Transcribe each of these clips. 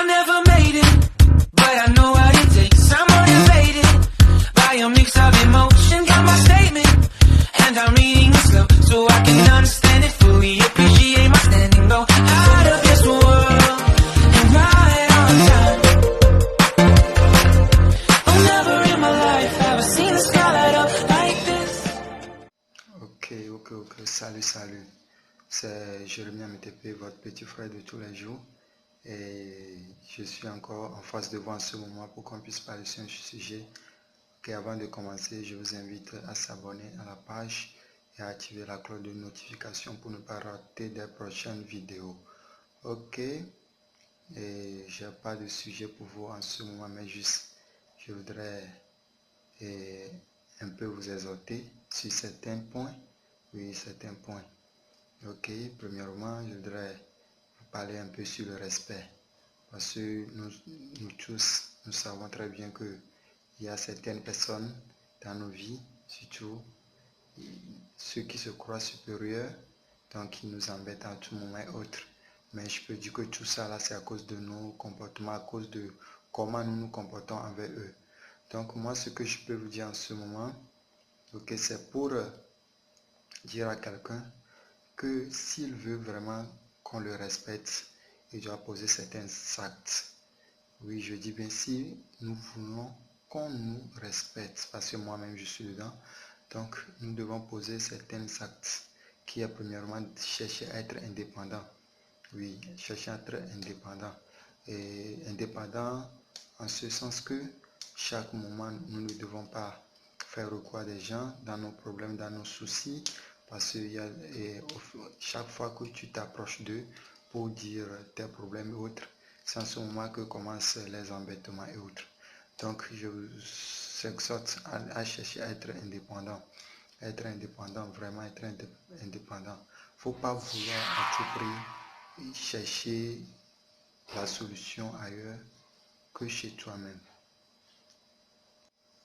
I never made it, but I know what it takes. I'm motivated by a mix of emotion. Got my statement, and I'm reading it slow so I can understand it fully. Appreciate my standing, go out of this world and right on time. Oh, never in my life have I seen the sky light up like this. Ok, salut. C'est Jérémie MTP, votre petit frère de tous les jours. Et je suis encore en face de vous en ce moment pour qu'on puisse parler sur un sujet. Et avant de commencer, je vous invite à s'abonner à la page et à activer la cloche de notification pour ne pas rater des prochaines vidéos. Ok, et je n'ai pas de sujet pour vous en ce moment, mais juste je voudrais un peu vous exhorter sur certains points. Oui, certains points. Ok, premièrement, je voudrais vous parler un peu sur le respect. Parce que nous tous, nous savons très bien que il y a certaines personnes dans nos vies, surtout ceux qui se croient supérieurs, donc qui nous embêtent à tout moment et autres. Mais je peux dire que tout ça là, c'est à cause de nos comportements, à cause de comment nous nous comportons envers eux. Donc moi, ce que je peux vous dire en ce moment, ok, c'est pour dire à quelqu'un que s'il veut vraiment qu'on le respecte, il doit poser certains actes. Oui, je dis bien si nous voulons qu'on nous respecte, parce que moi-même je suis dedans, donc nous devons poser certains actes qui est premièrement chercher à être indépendant. Oui, chercher à être indépendant. Et indépendant en ce sens que chaque moment nous ne devons pas faire recours à des gens dans nos problèmes, dans nos soucis, parce que chaque fois que tu t'approches d'eux pour dire tes problèmes et autres, c'est en ce moment que commencent les embêtements et autres. Donc je vous exhorte à chercher à être indépendant. Être indépendant, vraiment être indépendant. Il ne faut pas vouloir à tout prix chercher la solution ailleurs que chez toi-même.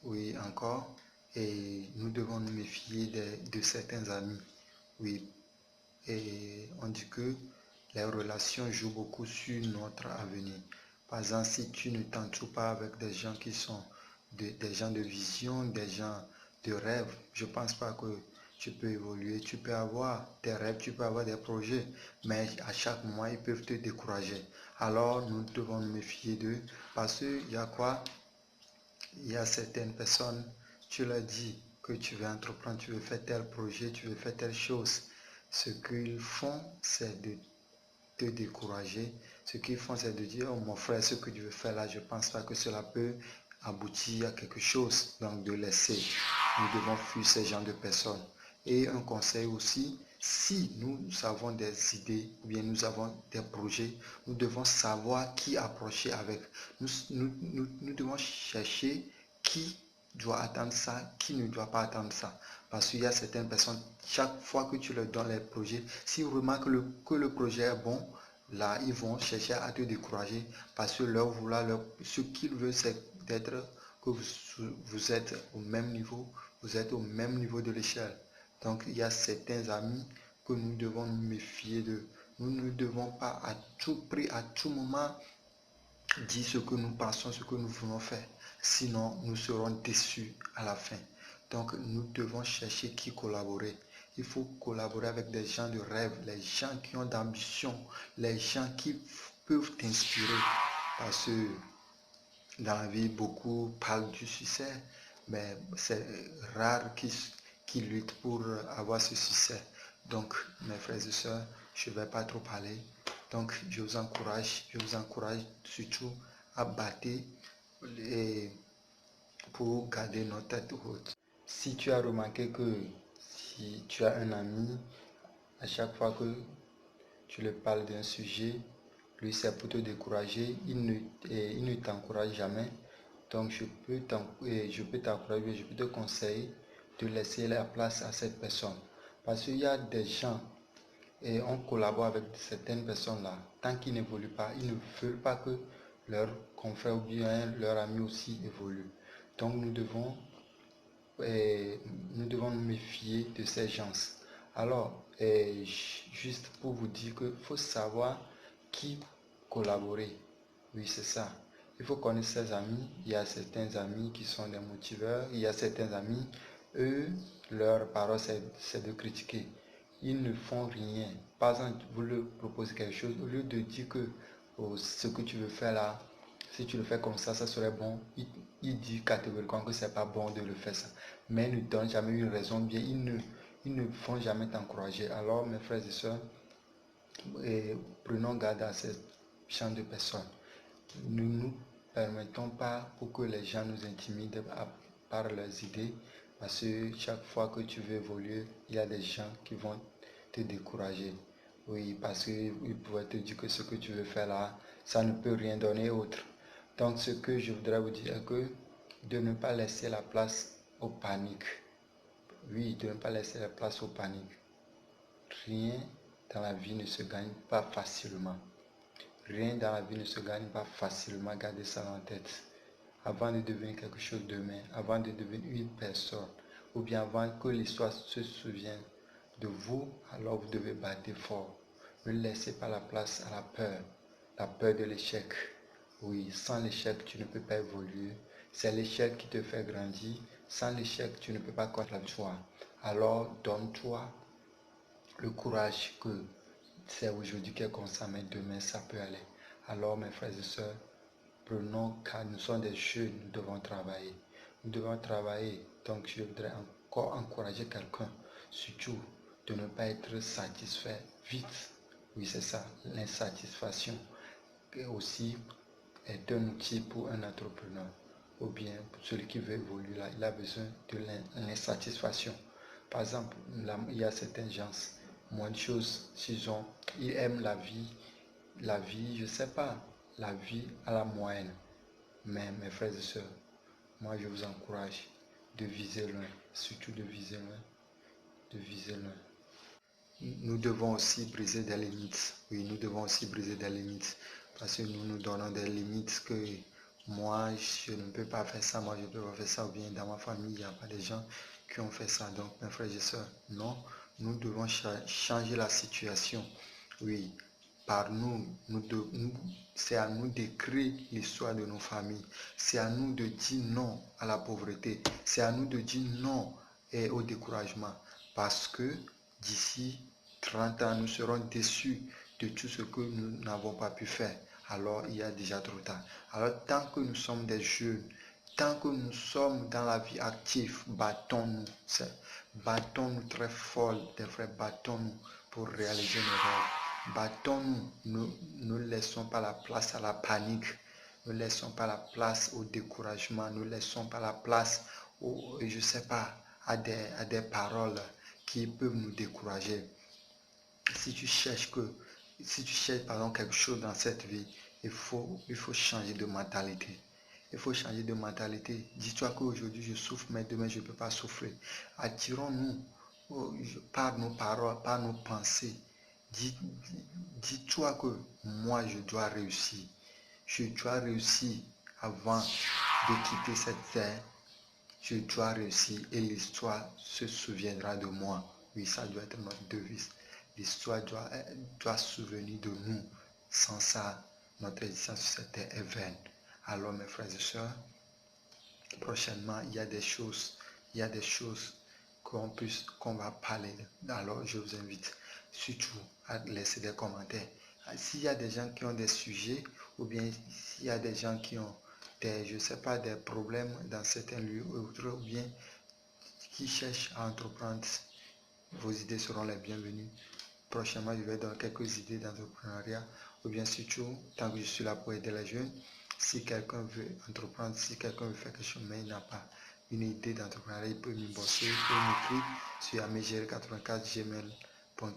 Oui, encore. Et nous devons nous méfier de certains amis. Oui, et on dit que les relations jouent beaucoup sur notre avenir. Par exemple, si tu ne t'entoures pas avec des gens qui sont des gens de vision, des gens de rêve, je ne pense pas que tu peux évoluer. Tu peux avoir des rêves, tu peux avoir des projets, mais à chaque moment, ils peuvent te décourager. Alors, nous devons nous méfier d'eux parce qu'il y a quoi? Il y a certaines personnes, tu leur dis que tu veux entreprendre, tu veux faire tel projet, tu veux faire telle chose. Ce qu'ils font, c'est de te décourager. Ce qu'ils font, c'est de dire, oh mon frère, ce que tu veux faire là, je ne pense pas que cela peut aboutir à quelque chose. Donc de laisser. Nous devons fuir ces genres de personnes. Et un conseil aussi, si nous avons des idées ou bien nous avons des projets, nous devons savoir qui approcher avec. Nous devons chercher qui doit attendre ça, qui ne doit pas attendre ça. Parce qu'il y a certaines personnes, chaque fois que tu leur donnes les projets, s'ils remarquent que le projet est bon, là, ils vont chercher à te décourager parce que ce qu'ils veulent, c'est d'être que vous êtes au même niveau, vous êtes au même niveau de l'échelle. Donc, il y a certains amis que nous devons nous méfier de. Nous ne devons pas à tout prix, à tout moment, dire ce que nous pensons, ce que nous voulons faire. Sinon, nous serons déçus à la fin. Donc, nous devons chercher qui collaborer. Il faut collaborer avec des gens de rêve, les gens qui ont d'ambition, les gens qui peuvent t'inspirer. Parce que dans la vie, beaucoup parlent du succès, mais c'est rare qui luttent pour avoir ce succès. Donc, mes frères et sœurs, je ne vais pas trop parler. Donc, je vous encourage surtout à battre pour garder notre tête haute. Si tu as remarqué que si tu as un ami, à chaque fois que tu lui parles d'un sujet, lui c'est pour te décourager, il ne t'encourage jamais. Donc je peux t'encourager, je peux te conseiller de laisser la place à cette personne. Parce qu'il y a des gens, et on collabore avec certaines personnes là, tant qu'ils n'évoluent pas, ils ne veulent pas que leurs confrères ou bien leurs amis aussi évoluent. Donc nous devons nous méfier de ces gens. Alors, juste pour vous dire qu'il faut savoir qui collaborer. Oui, c'est ça. Il faut connaître ses amis. Il y a certains amis qui sont des motiveurs. Il y a certains amis, eux, leur parole, c'est de critiquer. Ils ne font rien. Par exemple, vous leur proposez quelque chose, au lieu de dire que oh, ce que tu veux faire là, si tu le fais comme ça serait bon. Il dit catégoriquement que c'est pas bon de le faire ça. Mais ils ne donnent jamais une raison bien. Ils ne font jamais t'encourager. Alors, mes frères et sœurs, prenons garde à ce genre de personnes. Ne nous permettons pas pour que les gens nous intimident par leurs idées, parce que chaque fois que tu veux évoluer, il y a des gens qui vont te décourager. Oui, parce qu'ils pourraient te dire que ce que tu veux faire là, ça ne peut rien donner autre. Donc ce que je voudrais vous dire est que de ne pas laisser la place aux paniques. Oui, de ne pas laisser la place aux paniques. Rien dans la vie ne se gagne pas facilement. Rien dans la vie ne se gagne pas facilement, gardez ça en tête. Avant de devenir quelque chose demain, avant de devenir une personne, ou bien avant que l'histoire se souvienne de vous, alors vous devez battre fort. Ne laissez pas la place à la peur de l'échec. Oui, sans l'échec, tu ne peux pas évoluer. C'est l'échec qui te fait grandir. Sans l'échec, tu ne peux pas connaître la joie. Alors, donne-toi le courage que c'est aujourd'hui qui est comme ça, mais demain ça peut aller. Alors mes frères et sœurs, prenons, car nous sommes des jeunes, nous devons travailler. Nous devons travailler. Donc je voudrais encore encourager quelqu'un, surtout de ne pas être satisfait vite. Oui, c'est ça, l'insatisfaction aussi est un outil pour un entrepreneur. Ou bien pour celui qui veut évoluer là, il a besoin de l'insatisfaction. Par exemple, là, il y a certaines gens, moins de choses, ils aiment la vie, je sais pas, la vie à la moyenne. Mais mes frères et sœurs, moi je vous encourage de viser loin, surtout de viser loin, de viser loin. Nous devons aussi briser des limites. Oui, nous devons aussi briser des limites. Parce que nous nous donnons des limites que moi, je ne peux pas faire ça, moi, je ne peux pas faire ça. Ou bien dans ma famille, il n'y a pas de gens qui ont fait ça. Donc, mes frères et sœurs, non, nous devons changer la situation. Oui, par c'est à nous d'écrire l'histoire de nos familles. C'est à nous de dire non à la pauvreté. C'est à nous de dire non au découragement. Parce que d'ici 30 ans, nous serons déçus de tout ce que nous n'avons pas pu faire. Alors, il y a déjà trop tard. Alors, tant que nous sommes des jeunes, tant que nous sommes dans la vie active, battons-nous. Battons-nous très fort, des frères, battons-nous pour réaliser nos rêves. Battons-nous, ne laissons pas la place à la panique. Ne laissons pas la place au découragement. Ne laissons pas la place, je ne sais pas, à des paroles qui peuvent nous décourager. Si tu cherches par exemple quelque chose dans cette vie, il faut changer de mentalité. Il faut changer de mentalité. Dis-toi qu'aujourd'hui je souffre, mais demain je ne peux pas souffrir. Attirons-nous par nos paroles, par nos pensées. Dis-toi que moi je dois réussir. Je dois réussir avant de quitter cette terre. Je dois réussir et l'histoire se souviendra de moi. Oui, ça doit être notre devise. L'histoire doit se souvenir de nous. Sans ça, notre existence sur cette terre est vaine. Alors, mes frères et sœurs, prochainement, il y a des choses qu'on va parler. Alors, je vous invite surtout à laisser des commentaires. S'il y a des gens qui ont des sujets, ou bien s'il y a des gens qui ont je sais pas, des problèmes dans certains lieux ou bien qui cherchent à entreprendre, vos idées seront les bienvenues. Prochainement, je vais donner quelques idées d'entrepreneuriat, ou bien surtout, tant que je suis là pour aider les jeunes, si quelqu'un veut entreprendre, si quelqu'un veut faire quelque chose, mais il n'a pas une idée d'entrepreneuriat, il peut m'inboxer, il peut m'écrire sur amegere84gmail.com.